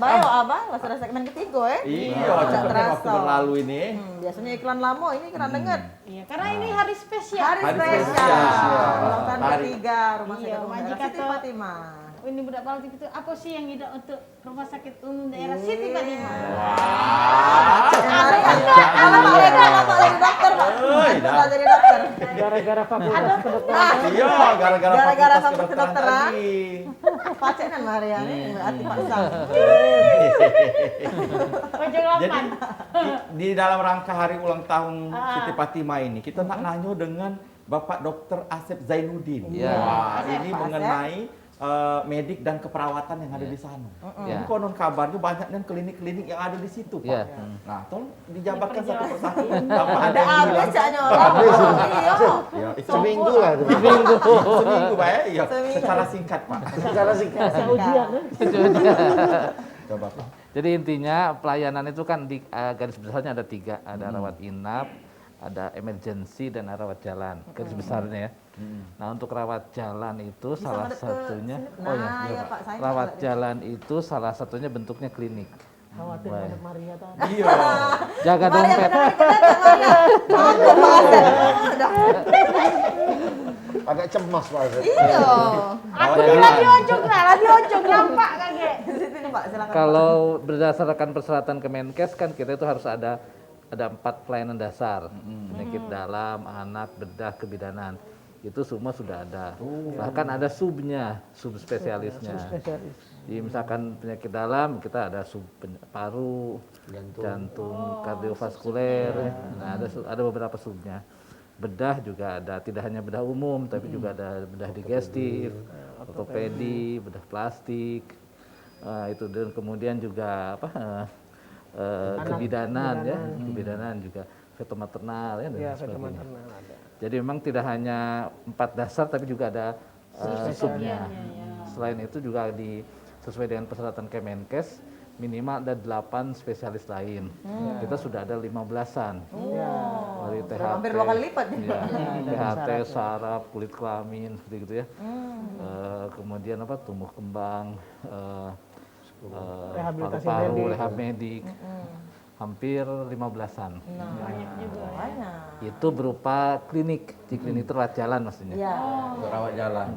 bayo abang, sudah segmen ketiga Iya, Tidak cepatnya waktu terasa. berlalu ini. Biasanya iklan lama, ini iklan dengar. Iya, karena ini hari spesial. Hari Hari spesial. spesial. Ulang tahun Hari. ketiga Rumah Iya, Sakit Umum Daerah majikan Siti tuh. Fatimah. Ini budak Baltik itu apa sih yang tidak untuk rumah sakit umum daerah Siti Fatimah? Kalau Pak Weda, Pak jadi dokter, Pak. Pak jadi dokter. Gara-gara fakultas kedokteran. Iya, gara-gara Gara-gara fakultas fakultas kedokteran. tadi. Pacenan Mariani, berarti Pak Sam. Ojek Jadi lapan. di dalam rangka hari ulang tahun Siti Fatimah ini kita nak nanya dengan Bapak Dr. Asep Zainuddin. Ya. Wah, ini Pak mengenai medik dan keperawatan yang ada di sana. Ya. Ini konon kabarnya banyak dan klinik-klinik yang ada di situ, Pak. Ya. Nah, tolong dijabarkan satu Diperjelas. persatu. Apa ada Ada yang habis hilang? caknya orang. Iya. Ya, itu Seminggu lah itu. seminggu, Pak. Iya, Seminggu. secara singkat, Pak. Secara singkat. Saya ujian kan. Coba, Pak. Jadi intinya pelayanan itu kan di garis besarnya ada 3, ada rawat inap, ada emergency dan ada rawat jalan. Garis besarnya ya. Nah untuk rawat jalan itu Bisa salah ngadep ke satunya, sini. Nah, ya, Pak, saya rawat nggak jalan itu salah satunya bentuknya klinik. Khawatir Baik. ada Maria tadi. Iya. Jaga Maria dompet. benar Maria. Aku Pak Asep. Udah. Agak cemas Pak Asep. Iya. Aku bilang di ojok lah, di ojok nampak kaget. Di sini Pak, silakan. Kalau berdasarkan persyaratan Kemenkes kan kita itu harus ada 4 pelayanan dasar, penyakit dalam, anak, bedah, kebidanan. Itu semua sudah ada. Bahkan ada subnya, subspesialisnya. Spesialis. Di misalkan penyakit dalam kita ada sub paru, jantung, kardiovaskuler. Nah, ada beberapa subnya. Bedah juga ada, tidak hanya bedah umum tapi juga ada bedah digestif, ortopedi, bedah plastik. Itu dan kemudian juga apa? Kebidanan ya, kebidanan juga fetomaternal ya dan Iya, sebagainya. teman-teman ada. Jadi memang tidak hanya 4 dasar tapi juga ada subnya. Selain itu juga sesuai dengan persyaratan Kemenkes minimal ada 8 spesialis lain. Kita sudah ada 15-an. Dari THT, Hampir 2 kali lipat ya. THT, saraf, kulit kelamin seperti itu ya. Kemudian apa tumbuh kembang, Rehabilitasi paru-paru, medik. rehab medik. Hampir 15-an. Banyak. Itu berupa klinik, di klinik itu rawat jalan maksudnya. Iya. Untuk rawat jalan.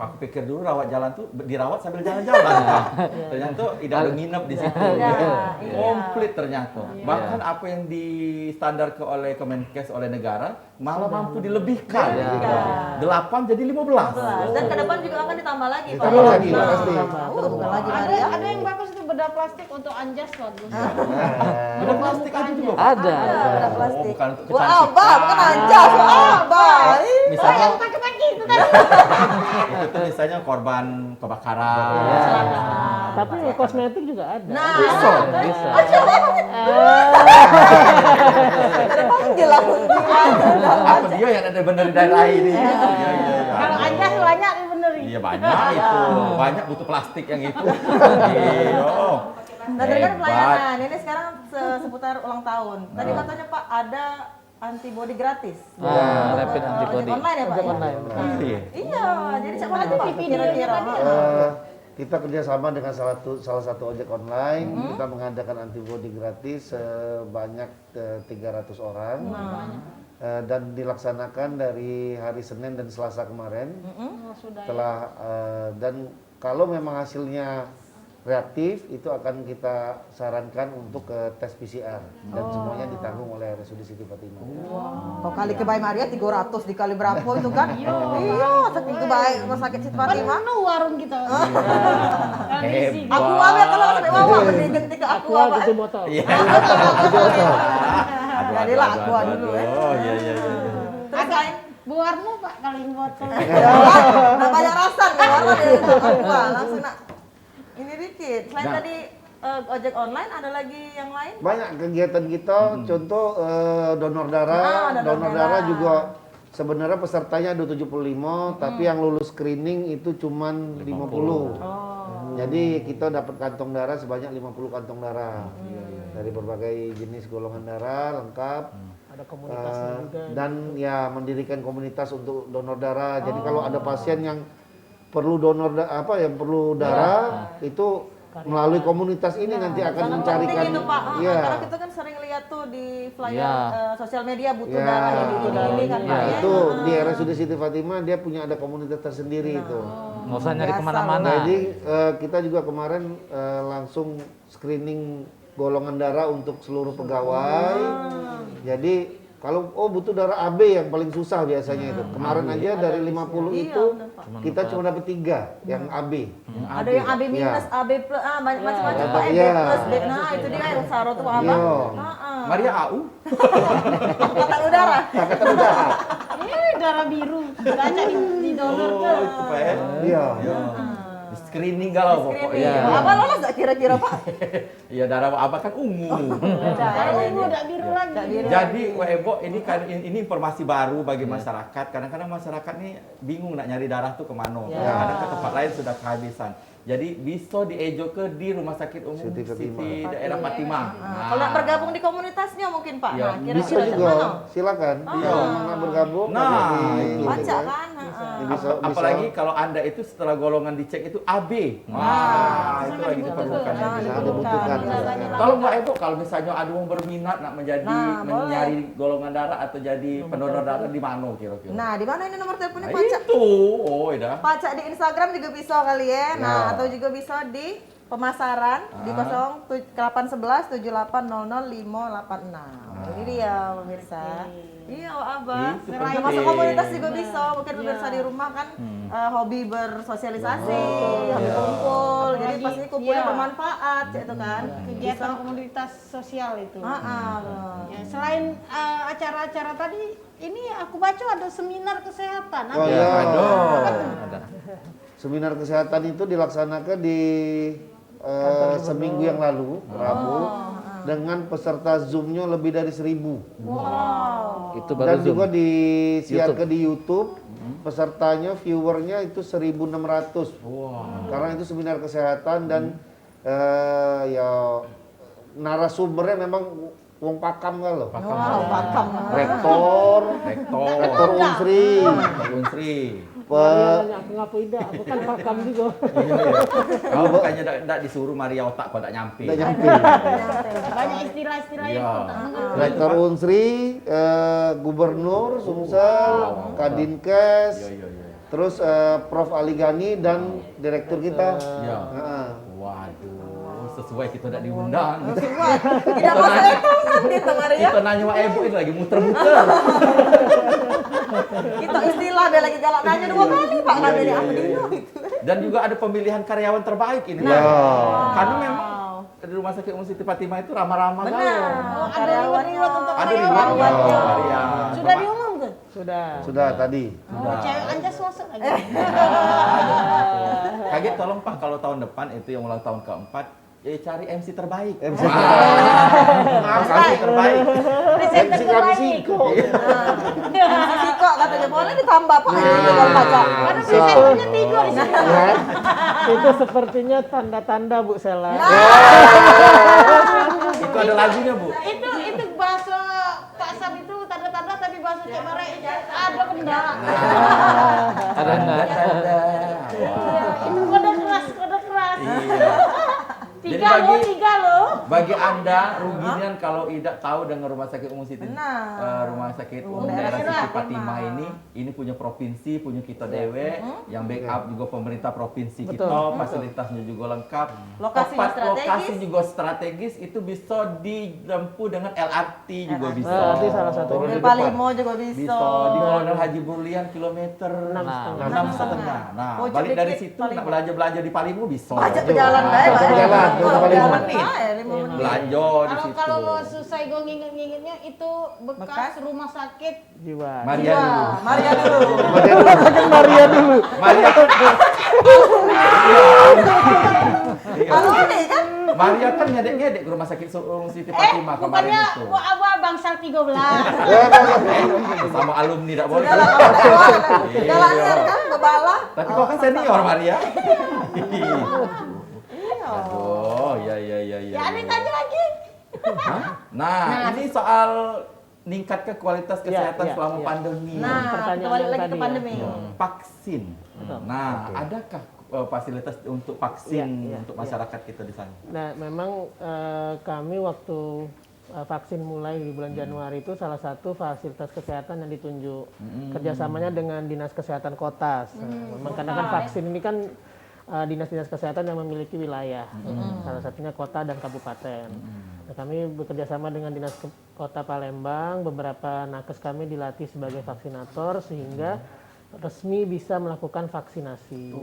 Aku pikir dulu rawat jalan tuh dirawat sambil jalan-jalan. Pak. Ternyata tidak ada nginep di situ. Iya, Ya. iya. Komplit ternyata. Bahkan apa yang distandarkan oleh Kemenkes oleh negara malah mampu dilebihkan. Iya. 8 jadi 15. Dan ke depan juga akan ditambah lagi, Pak. Ditambah lagi, pasti. Bukan lagi Ada Maria. ada yang bagus itu bedah plastik untuk anjas bagus. Ada plastik aja juga. Pak. Ada. Ada Oh, plastik. bukan untuk Wah, kecantikan. Abah, bukan anjas. Wah, Abah. Misalnya Pakai-pakai itu tadi. itu tuh misalnya korban kebakaran. Tapi kosmetik juga ada. Nah, Bisa. ada panggil aku. Apa dia yang ada bener di daerah ini? Iya, iya, iya. Kalau anjas banyak dibenerin. Iya banyak itu, banyak butuh plastik yang itu. Iya. Nah, tadi kan Hebat. pelayanan. Ini sekarang seputar ulang tahun. Tadi katanya Pak ada antibody gratis. Rapid Ojek antibody. online ya Pak? Ojek ya? online. Iya. Iya, jadi siapa lagi Pak? videonya Kira-kira. tadi. Kita kerjasama dengan salah satu ojek online. Kita mengadakan antibody gratis sebanyak 300 orang. Dan dilaksanakan dari hari Senin dan Selasa kemarin. Oh, sudah. Setelah dan kalau memang hasilnya reaktif itu akan kita sarankan untuk ke tes PCR dan semuanya ditanggung oleh RSUD Siti Fatimah. Kalau kali kebaik Maria 300 dikali berapa itu kan? Iya, saking kebaik rumah sakit Siti Fatimah. Penuh warung kita. Hebat. Aku ambil kalau sampai bawah berhenti ke aku Aqua apa? gede botol. Iya. Jadilah aqua dulu ya. Oh iya iya iya. Terus Agak Bu Warno Pak kali botol. nah banyak rasa nih warna di aqua langsung nak. Ini dikit. Selain Nah. tadi ojek online ada lagi yang lain? Banyak kegiatan kita, contoh donor darah. donor Donor darah. darah juga sebenarnya pesertanya ada 75, tapi yang lulus screening itu cuman 50. Jadi kita dapat kantong darah sebanyak 50 kantong darah. Dari berbagai jenis golongan darah lengkap. Ada komunitasnya juga. Dan ya mendirikan komunitas untuk donor darah. Jadi kalau ada pasien yang perlu donor yang perlu darah itu melalui komunitas ini nanti akan Sangat mencarikan. penting itu Pak. Iya. Karena kita kan sering lihat tuh di flyer Iya. sosial media butuh Iya. darah ini kan Iya. Pak ya. Itu di RSUD Siti Fatimah dia punya ada komunitas tersendiri itu. Nggak usah nyari Biasa kemana-mana. Jadi kita juga kemarin langsung screening golongan darah untuk seluruh pegawai. Jadi kalau butuh darah AB yang paling susah biasanya itu. Kemarin aja dari 50 Iya, itu benar, Pak. kita cuma dapat 3 yang AB. Ada yang AB minus, Iya. AB plus, banyak macam-macam Iya. Pak. B Iya. plus, B. Nah itu dia yang Saro tuh Abang. Iya. Maria AU. Angkatan udara. Angkatan udara. Darah biru. Baca di donor tuh. Oh, itu Pak ya. Iya. Di screening galau pokoknya. Screening. Abang lolos gak kira-kira Pak? Iya, darah Abah kan ungu. Darah ungu udah biru lagi. Jadi Ebo ini informasi baru bagi masyarakat. Kadang-kadang masyarakat nih bingung nak nyari darah tuh kemana. Kadang ke tempat lain sudah kehabisan. Jadi bisa diejo ke di Rumah Sakit Umum Siti Siti Fatimah. Daerah Fatimah. Kalau nak bergabung di komunitasnya mungkin Pak. Iya, Nah, Bisa kira-kira juga, mana? silakan. Kalau mau bergabung, Nah, ada di itu. Baca ya. kan? Apalagi kalau Anda itu setelah golongan dicek itu AB. Nah, itu lagi diperlukan. Nah, Bisa dibutuhkan. dibutuhkan. Iya. Kalau Mbak Ebo, kalau misalnya ada yang berminat nak menjadi Nah, mencari golongan darah atau jadi pendonor darah di mana kira-kira? Nah, di mana ini nomor teleponnya Nah, Pak? itu. Oh, dah. Baca di Instagram juga bisa kali ya. Nah, atau juga bisa di pemasaran di 0811 7800 586. Ini dia pemirsa. Iya, Abah. Itu Selain penting. masuk komunitas juga bisa. Mungkin pemirsa di rumah kan hobi bersosialisasi, hobi kumpul. Jadi pasti kumpulnya bermanfaat, gitu kan. Kegiatan komunitas sosial itu. Ah. Ya, selain acara-acara tadi, ini aku baca ada seminar kesehatan. Oh, Ada. iya. Ada. Seminar kesehatan itu dilaksanakan di seminggu yang lalu, Rabu, dengan peserta Zoom-nya lebih dari 1.000. Itu baru Dan Zoom. juga disiarkan di YouTube, pesertanya, viewernya itu 1.600. Karena itu seminar kesehatan dan ya narasumbernya memang wong pakam kan loh. Wow, pakam. Rektor Unsri, Unsri. Maria ngaku ida, bukan pakam juga. Kalau bukannya tidak disuruh Maria otak kok tidak nyampe. Udah nyampe. Banyak istilah-istilah Iya. yang Rektor Unsri, Gubernur Sumsel, Kadinkes, Iya. terus Prof. Ali Gani dan direktur kita. Iya. Heeh. Waduh, sesuai kita tidak diundang. Tidak masuk hitungan gitu, Maria. Kita nanya Wak Ebo ini lagi muter-muter. Kita istilah dia lagi galak nanya 2 kali Pak nggak dari apa dia gitu. Dan juga ada pemilihan karyawan terbaik ini. Ya. Karena memang di Rumah Sakit Umum Siti Fatimah itu ramah-ramah Benar. galau. Karyawannya Ada di karyawannya. sudah diumumkan. Sudah tadi. Oh, cewek anjas masuk lagi. Kaget tolong Pak kalau tahun depan itu yang ulang tahun keempat cari MC terbaik. MC MC terbaik. MC kami Siko. Sisi kok katanya boleh ditambah Pak ini kalau baca. Ada presenternya 3 di sini. Itu sepertinya tanda-tanda Bu Sela. Itu ada lagunya Bu. Itu bahasa Pak Sam itu tanda-tanda tapi bahasa Cek Bare ada kendala. Ada enggak? Itu kode keras. Iya. Jadi Tiga loh. bagi Anda ruginya kalau tidak tahu dengan Rumah Sakit Umum Siti Rumah Sakit Umum Daerah Siti Fatimah ini punya provinsi, punya kita dewe, yang backup juga pemerintah provinsi kita, fasilitasnya juga lengkap. Lokasinya Tepat lokasi juga strategis, itu bisa ditempuh dengan LRT juga bisa. LRT salah satu. Turun di Mobil depan. Palimo juga bisa. Bisa di Kolonel Haji Burlian kilometer 6,5. Nah, Pojok balik dari dikit, situ Palimo. nak belanja di Palimo bisa. Baca pejalan baik. Pejalan, Pejalan Palimo. baik 5 menit. Belanja di situ. Kalau mau selesai gue nginget-ngingetnya itu bekas rumah sakit. Jiwa. Maria dulu. Maria dulu. Maria dulu. Maria Halo nih kan. Maria kan ngedek-ngedek ke Rumah Sakit Siti Fatimah kemarin Bukannya itu. gua bangsal 13. Sama alumni tidak boleh. Galak galaknya kan bebala. Tapi kok kan senior Maria. Aduh, ya. Ya aneh tanya lagi. Hah? Nah, ini soal meningkatkan kualitas kesehatan iya, selama iya. pandemi. Nah, Pertanyaan kembali yang lagi tadi ke ya. pandemi. Vaksin. Nah, adakah fasilitas untuk vaksin Iya, untuk masyarakat kita di sana? Nah, memang kami waktu vaksin mulai di bulan Januari itu salah satu fasilitas kesehatan yang ditunjuk kerjasamanya dengan Dinas Kesehatan Kota. Memang karena kan vaksin ini kan dinas-dinas kesehatan yang memiliki wilayah, salah satunya kota dan kabupaten. Nah, kami bekerjasama dengan Dinas Kota Palembang, beberapa nakes kami dilatih sebagai vaksinator sehingga resmi bisa melakukan vaksinasi.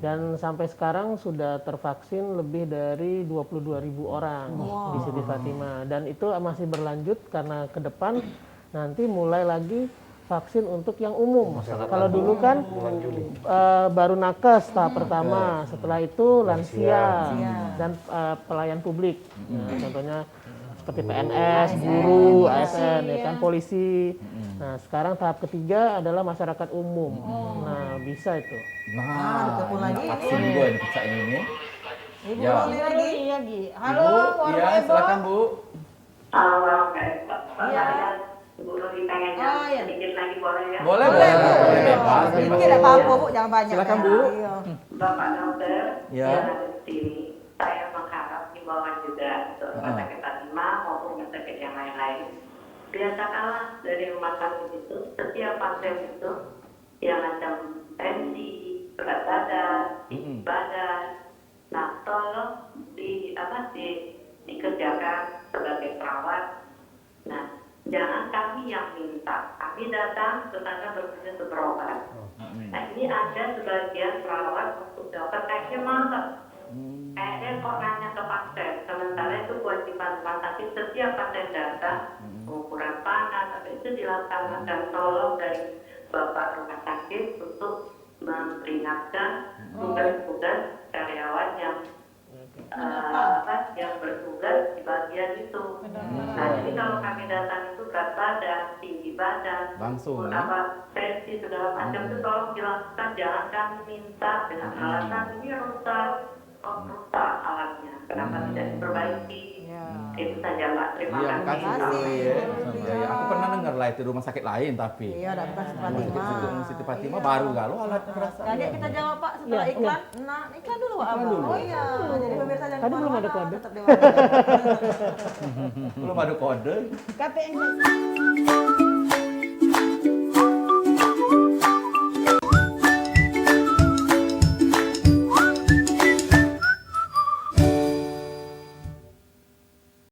Dan sampai sekarang sudah tervaksin lebih dari 22.000 orang di Siti Fatimah. Dan itu masih berlanjut karena ke depan nanti mulai lagi vaksin untuk yang umum. Kalau dulu kan baru nakes tahap pertama, setelah itu lansia dan pelayan publik. Nah, contohnya seperti PNS, guru, ASN, ya kan, polisi. Nah, sekarang tahap ketiga adalah masyarakat umum. Nah, bisa itu. Nah, ini vaksin juga ini kita ini. Ibu Ya. Loli lagi. Iya, Gi. Halo, Bu, warga iya Ibu. silakan Bu. Halo, Pak. Iya. Bu Loli pengennya Oh, iya. sedikit lagi boleh ya? Boleh, Boleh, boleh, Bu. boleh bebas. Sedikit bebas. ada apa-apa, Bu, jangan banyak. Silakan, ya. Bu. Iya. Bapak dokter, Ya. yang ada di sini, saya mengharap himbauan juga untuk rumah sakit Fatimah maupun rumah sakit yang lain-lain. Biasakanlah dari rumah sakit itu, setiap pasien itu yang macam tensi, berat badan, tinggi badan, nah tolong dikerjakan sebagai perawat. Nah, jangan kami yang minta, kami datang ke sana bertujuan untuk berobat. Nah, ini ada sebagian perawat untuk dokter kayaknya males. Kayaknya kok nanya ke pasien, sementara itu kewajiban rumah sakit setiap pasien datang, pengukuran panas, tapi itu dilaksanakan. Tolong dari Bapak rumah sakit untuk memperingatkan tugas-tugas karyawan yang yang bertugas di bagian itu. Nah, jadi kalau kami datang itu berat badan, tinggi badan, Langsung, ya? tensi segala macam itu tolong dilakukan, jangan kami minta dengan alasan ini rusak alatnya, kenapa tidak diperbaiki? Itu saja Pak, terima Iya, kasih. makasih Bu Loli ya. Ya, ya, aku pernah dengar lah itu rumah sakit lain tapi. Iya, ada bukan Siti Rumah Fatimah. Siti Fatimah baru galau alatnya berasa. Tadi kita jawab Pak setelah Iya, iklan. Nah, iklan dulu Pak Abang. Oh iya, jadi pemirsa jangan Tadi belum ada kemana-mana, kode. tetap di Warga. Belum ada kode. KPN.